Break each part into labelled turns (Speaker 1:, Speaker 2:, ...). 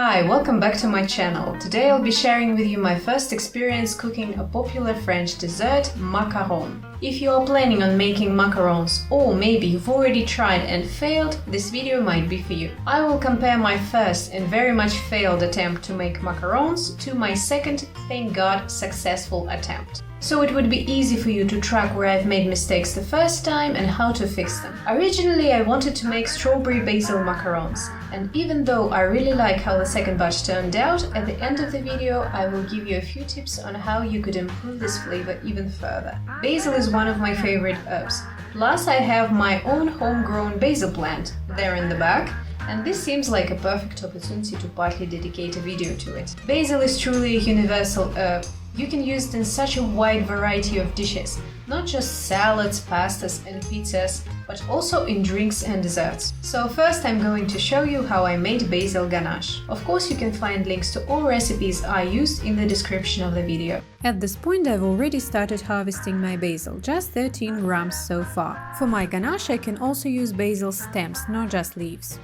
Speaker 1: Hi, welcome back to my channel. Today I'll be sharing with you my first experience cooking a popular French dessert, macaron. If you are planning on making macarons, or maybe you've already tried and failed, this video might be for you. I will compare my first and very much failed attempt to make macarons to my second, thank God, successful attempt. So it would be easy for you to track where I've made mistakes the first time and how to fix them. Originally I wanted to make strawberry-basil macarons, and even though I really like how the second batch turned out, at the end of the video I will give you a few tips on how you could improve this flavor even further. Basil is one of my favorite herbs, plus I have my own homegrown basil plant there in the back, and this seems like a perfect opportunity to partly dedicate a video to it. Basil is truly a universal herb. You can use it in such a wide variety of dishes, not just salads, pastas and pizzas, but also in drinks and desserts. So first I'm going to show you how I made basil ganache. Of course you can find links to all recipes I used in the description of the video.
Speaker 2: At this point I've already started harvesting my basil, just 13 grams so far. For my ganache I can also use basil stems, not just leaves.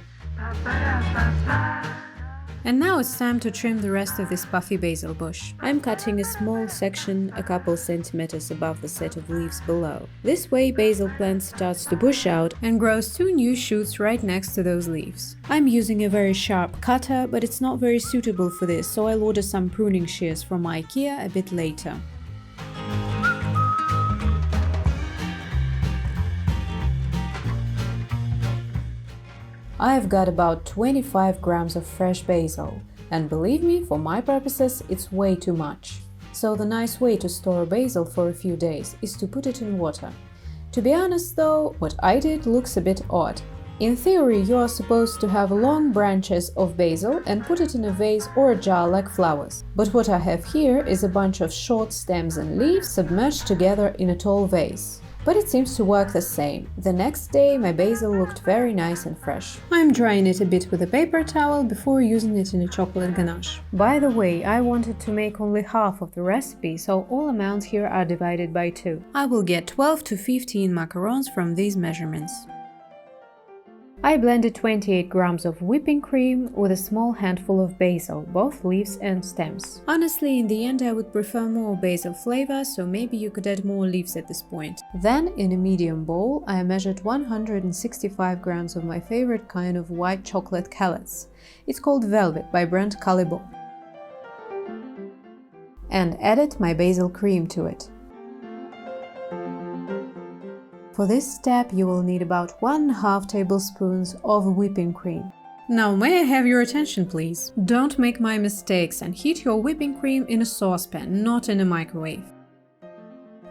Speaker 2: And now it's time to trim the rest of this puffy basil bush. I'm cutting a small section a couple centimeters above the set of leaves below. This way basil plant starts to bush out and grows two new shoots right next to those leaves. I'm using a very sharp cutter, but it's not very suitable for this, so I'll order some pruning shears from IKEA a bit later. I've got about 25 grams of fresh basil, and believe me, for my purposes, it's way too much. So the nice way to store basil for a few days is to put it in water. To be honest though, what I did looks a bit odd. In theory, you are supposed to have long branches of basil and put it in a vase or a jar like flowers. But what I have here is a bunch of short stems and leaves submerged together in a tall vase. But it seems to work the same. The next day my basil looked very nice and fresh. I'm drying it a bit with a paper towel before using it in a chocolate ganache. By the way, I wanted to make only half of the recipe, so all amounts here are divided by 2. I will get 12 to 15 macarons from these measurements. I blended 28 grams of whipping cream with a small handful of basil, both leaves and stems. Honestly, in the end I would prefer more basil flavor, so maybe you could add more leaves at this point. Then, in a medium bowl, I measured 165 grams of my favorite kind of white chocolate callets. It's called Velvet by brand Calibon. And added my basil cream to it. For this step you will need about 1½ tablespoons of whipping cream. Now may I have your attention please? Don't make my mistakes and heat your whipping cream in a saucepan, not in a microwave.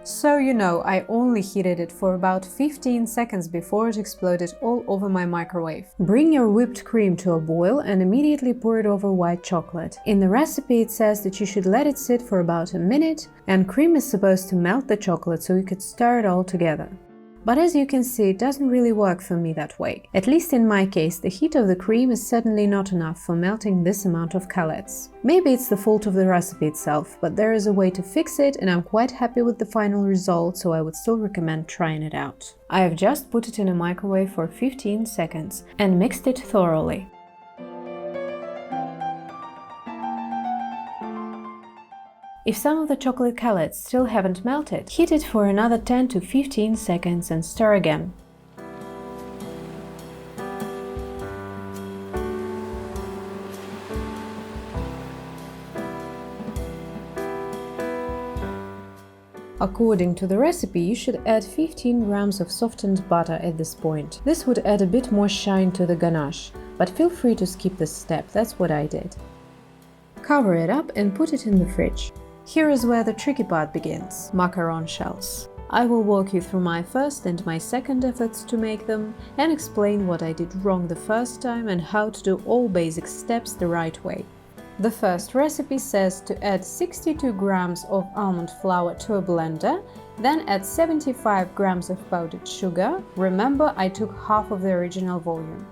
Speaker 2: So you know, I only heated it for about 15 seconds before it exploded all over my microwave. Bring your whipped cream to a boil and immediately pour it over white chocolate. In the recipe it says that you should let it sit for about a minute, and cream is supposed to melt the chocolate so you could stir it all together. But as you can see, it doesn't really work for me that way. At least in my case, the heat of the cream is certainly not enough for melting this amount of callets. Maybe it's the fault of the recipe itself, but there is a way to fix it and I'm quite happy with the final result, so I would still recommend trying it out. I have just put it in a microwave for 15 seconds and mixed it thoroughly. If some of the chocolate callets still haven't melted, heat it for another 10 to 15 seconds and stir again. According to the recipe, you should add 15 grams of softened butter at this point. This would add a bit more shine to the ganache, but feel free to skip this step, that's what I did. Cover it up and put it in the fridge. Here is where the tricky part begins, macaron shells. I will walk you through my first and my second efforts to make them and explain what I did wrong the first time and how to do all basic steps the right way. The first recipe says to add 62 grams of almond flour to a blender, then add 75 grams of powdered sugar. Remember, I took half of the original volume.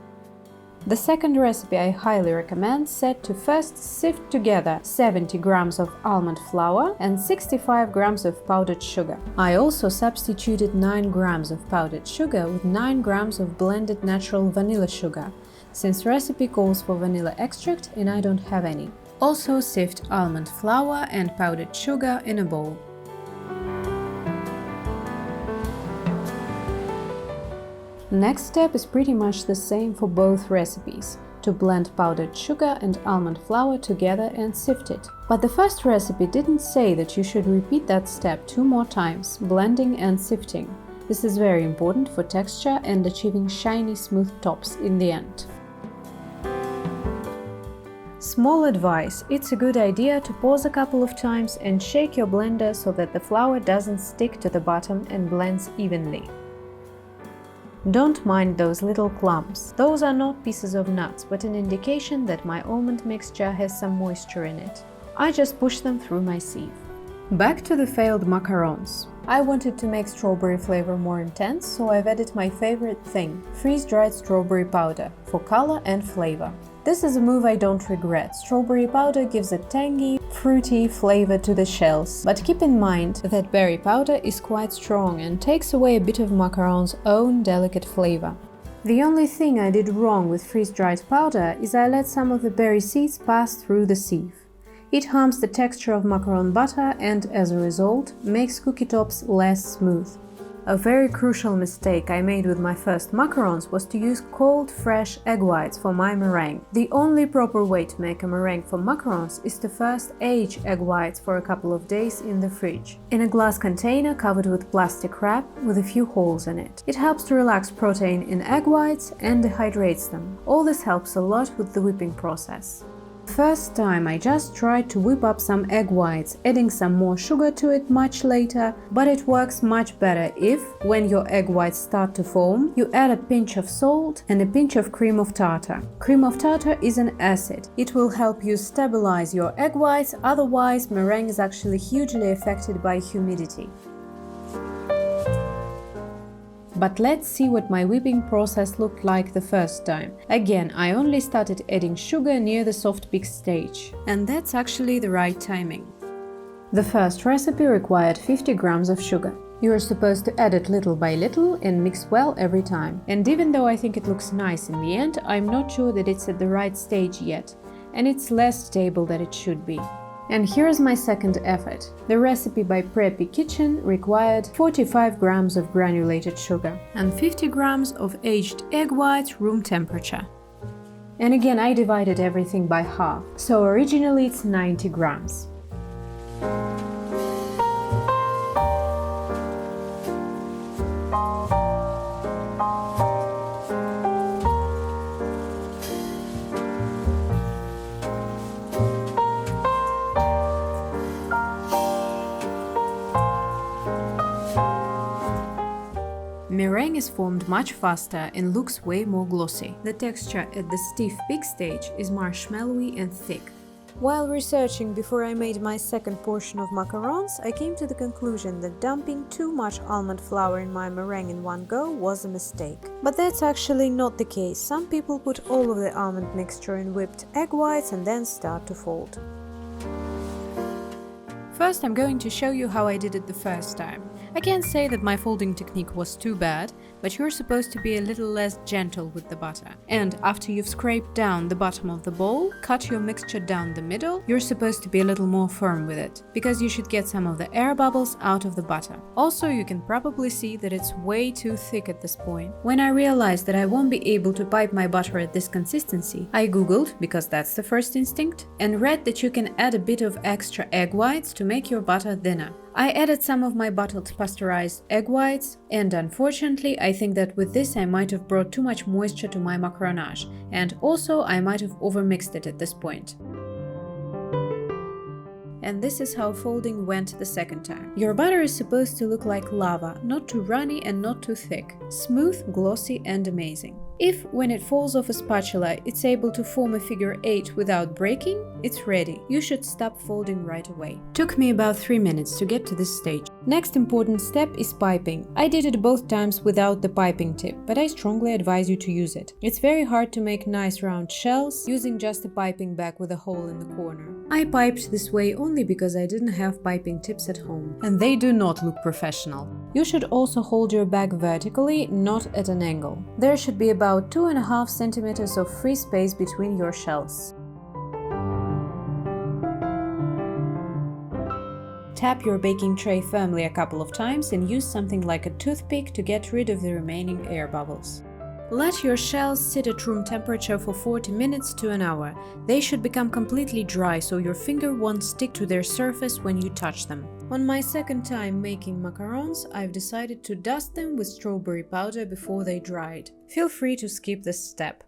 Speaker 2: The second recipe I highly recommend said to first sift together 70 grams of almond flour and 65 grams of powdered sugar. I also substituted 9 grams of powdered sugar with 9 grams of blended natural vanilla sugar. since recipe calls for vanilla extract and I don't have any. Also sift almond flour and powdered sugar in a bowl. Next step is pretty much the same for both recipes, to blend powdered sugar and almond flour together and sift it. But the first recipe didn't say that you should repeat that step 2 more times, blending and sifting. This is very important for texture and achieving shiny, smooth tops in the end. Small advice, it's a good idea to pause a couple of times and shake your blender so that the flour doesn't stick to the bottom and blends evenly. Don't mind those little clumps. Those are not pieces of nuts, but an indication that my almond mixture has some moisture in it. I just push them through my sieve. Back to the failed macarons. I wanted to make strawberry flavor more intense, so I've added my favorite thing, freeze-dried strawberry powder, for color and flavor. This is a move I don't regret. Strawberry powder gives a tangy, fruity flavor to the shells, but keep in mind that berry powder is quite strong and takes away a bit of macaron's own delicate flavor. The only thing I did wrong with freeze-dried powder is I let some of the berry seeds pass through the sieve. It harms the texture of macaron butter and, as a result, makes cookie tops less smooth. A very crucial mistake I made with my first macarons was to use cold, fresh egg whites for my meringue. The only proper way to make a meringue for macarons is to first age egg whites for a couple of days in the fridge, in a glass container covered with plastic wrap with a few holes in it. It helps to relax protein in egg whites and dehydrates them. All this helps a lot with the whipping process. First time I just tried to whip up some egg whites, adding some more sugar to it much later, but it works much better if, when your egg whites start to foam, you add a pinch of salt and a pinch of cream of tartar. Cream of tartar is an acid. It will help you stabilize your egg whites, otherwise meringue is actually hugely affected by humidity. But let's see what my whipping process looked like the first time. Again, I only started adding sugar near the soft peak stage, and that's actually the right timing. The first recipe required 50 grams of sugar. You are supposed to add it little by little and mix well every time. And even though I think it looks nice in the end, I'm not sure that it's at the right stage yet, and it's less stable than it should be. And here's my second effort. The recipe by Preppy Kitchen required 45 grams of granulated sugar and 50 grams of aged egg whites room temperature. And again, I divided everything by half, so originally it's 90 grams. Meringue is formed much faster and looks way more glossy. The texture at the stiff peak stage is marshmallowy and thick. While researching before I made my second portion of macarons, I came to the conclusion that dumping too much almond flour in my meringue in one go was a mistake. But that's actually not the case. Some people put all of the almond mixture in whipped egg whites and then start to fold. First, I'm going to show you how I did it the first time. I can't say that my folding technique was too bad, but you're supposed to be a little less gentle with the butter. And after you've scraped down the bottom of the bowl, cut your mixture down the middle, you're supposed to be a little more firm with it, because you should get some of the air bubbles out of the butter. Also, you can probably see that it's way too thick at this point. When I realized that I won't be able to pipe my butter at this consistency, I googled, because that's the first instinct, and read that you can add a bit of extra egg whites to make your butter thinner. I added some of my bottled pasteurized egg whites, and unfortunately I think that with this I might have brought too much moisture to my macaronage, and also I might have overmixed it at this point. And this is how folding went the second time. Your butter is supposed to look like lava, not too runny and not too thick. Smooth, glossy and amazing. If, when it falls off a spatula, it's able to form a figure 8 without breaking, it's ready. You should stop folding right away. Took me about 3 minutes to get to this stage. Next important step is piping. I did it both times without the piping tip, but I strongly advise you to use it. It's very hard to make nice round shells using just a piping bag with a hole in the corner. I piped this way only because I didn't have piping tips at home, and they do not look professional. You should also hold your bag vertically, not at an angle. There should be about 2.5 centimeters of free space between your shells. Tap your baking tray firmly a couple of times and use something like a toothpick to get rid of the remaining air bubbles. Let your shells sit at room temperature for 40 minutes to an hour. They should become completely dry so your finger won't stick to their surface when you touch them. On my second time making macarons, I've decided to dust them with strawberry powder before they dried. Feel free to skip this step.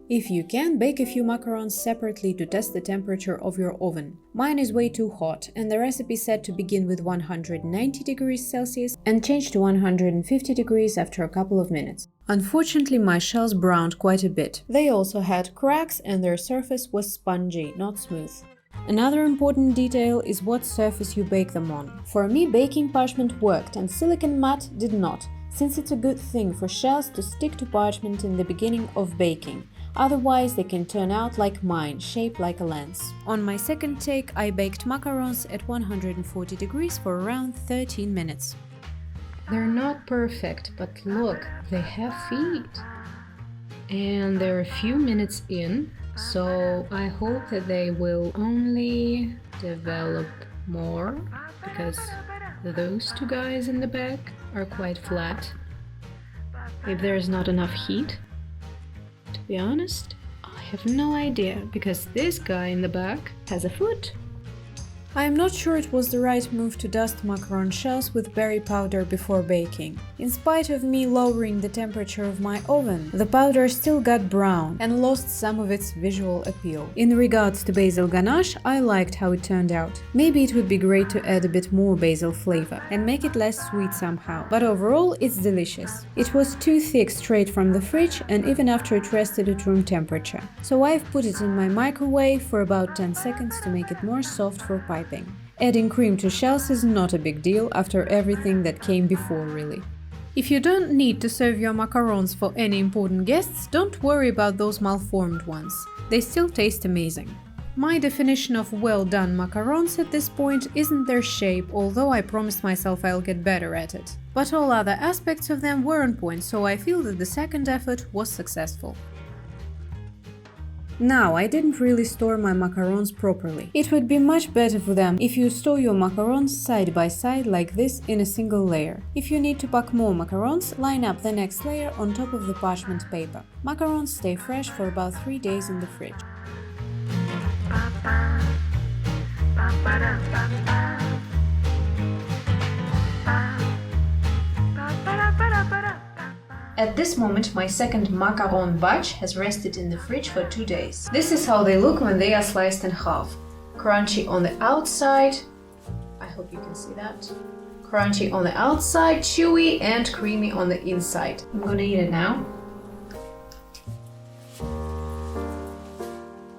Speaker 2: If you can, bake a few macarons separately to test the temperature of your oven. Mine is way too hot, and the recipe said to begin with 190 degrees Celsius and change to 150 degrees after a couple of minutes. Unfortunately, my shells browned quite a bit. They also had cracks and their surface was spongy, not smooth. Another important detail is what surface you bake them on. For me, baking parchment worked and silicone mat did not, since it's a good thing for shells to stick to parchment in the beginning of baking. Otherwise, they can turn out like mine, shaped like a lens. On my second take, I baked macarons at 140 degrees for around 13 minutes.
Speaker 1: They're not perfect, but look, they have feet. And they're a few minutes in, so I hope that they will only develop more, because those two guys in the back are quite flat. If there's not enough heat. To be honest, I have no idea, because this guy in the back has a foot.
Speaker 2: I am not sure it was the right move to dust macaron shells with berry powder before baking. In spite of me lowering the temperature of my oven, the powder still got brown and lost some of its visual appeal. In regards to basil ganache, I liked how it turned out. Maybe it would be great to add a bit more basil flavor and make it less sweet somehow, but overall it's delicious. It was too thick straight from the fridge and even after it rested at room temperature. So I've put it in my microwave for about 10 seconds to make it more soft for piping. Adding cream to shells is not a big deal after everything that came before, really. If you don't need to serve your macarons for any important guests, don't worry about those malformed ones. They still taste amazing. My definition of well done macarons at this point isn't their shape, although I promised myself I'll get better at it. But all other aspects of them were on point, so I feel that the second effort was successful. Now, I didn't really store my macarons properly. It would be much better for them if you store your macarons side by side like this in a single layer. If you need to pack more macarons, line up the next layer on top of the parchment paper. Macarons stay fresh for about 3 days in the fridge.
Speaker 1: At this moment, my second macaron batch has rested in the fridge for 2 days. This is how they look when they are sliced in half. Crunchy on the outside, I hope you can see that. Crunchy on the outside, chewy and creamy on the inside. I'm gonna eat it now.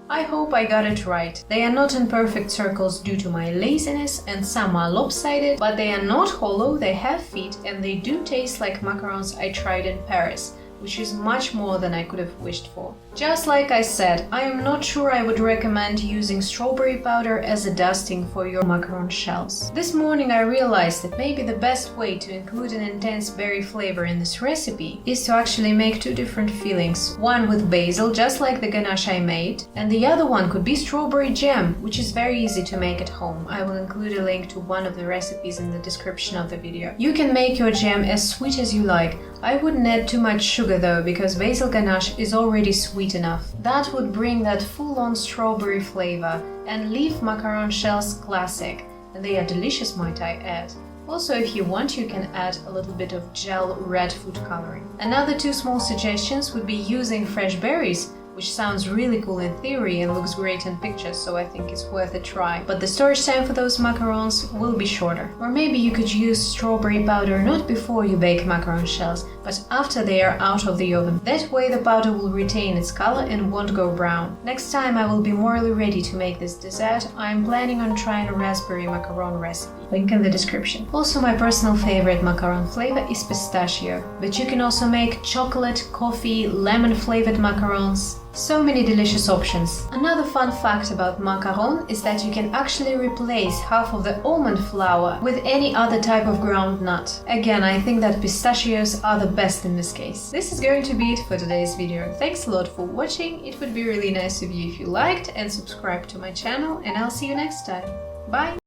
Speaker 1: I hope I got it right. They are not in perfect circles due to my laziness and some are lopsided, but they are not hollow, they have feet and they do taste like macarons I tried in Paris, which is much more than I could have wished for. Just like I said, I am not sure I would recommend using strawberry powder as a dusting for your macaron shells. This morning I realized that maybe the best way to include an intense berry flavor in this recipe is to actually make two different fillings. One with basil, just like the ganache I made, and the other one could be strawberry jam, which is very easy to make at home. I will include a link to one of the recipes in the description of the video. You can make your jam as sweet as you like. I wouldn't add too much sugar though, because basil ganache is already sweet enough. That would bring that full-on strawberry flavor and leave macaron shells classic, and they are delicious, might I add. Also, if you want, you can add a little bit of gel red food coloring. Another 2 small suggestions would be using fresh berries, which sounds really cool in theory and looks great in pictures, so I think it's worth a try. But the storage time for those macarons will be shorter. Or maybe you could use strawberry powder not before you bake macaron shells, but after they are out of the oven. That way the powder will retain its color and won't go brown. Next time I will be morally ready to make this dessert. I am planning on trying a raspberry macaron recipe. Link in the description. Also, my personal favorite macaron flavor is pistachio, but you can also make chocolate, coffee, lemon flavored macarons. So many delicious options. Another fun fact about macaron is that you can actually replace half of the almond flour with any other type of ground nut. Again, I think that pistachios are the best in this case. This is going to be it for today's video. Thanks a lot for watching. It would be really nice of you if you liked and subscribed to my channel, and I'll see you next time. Bye!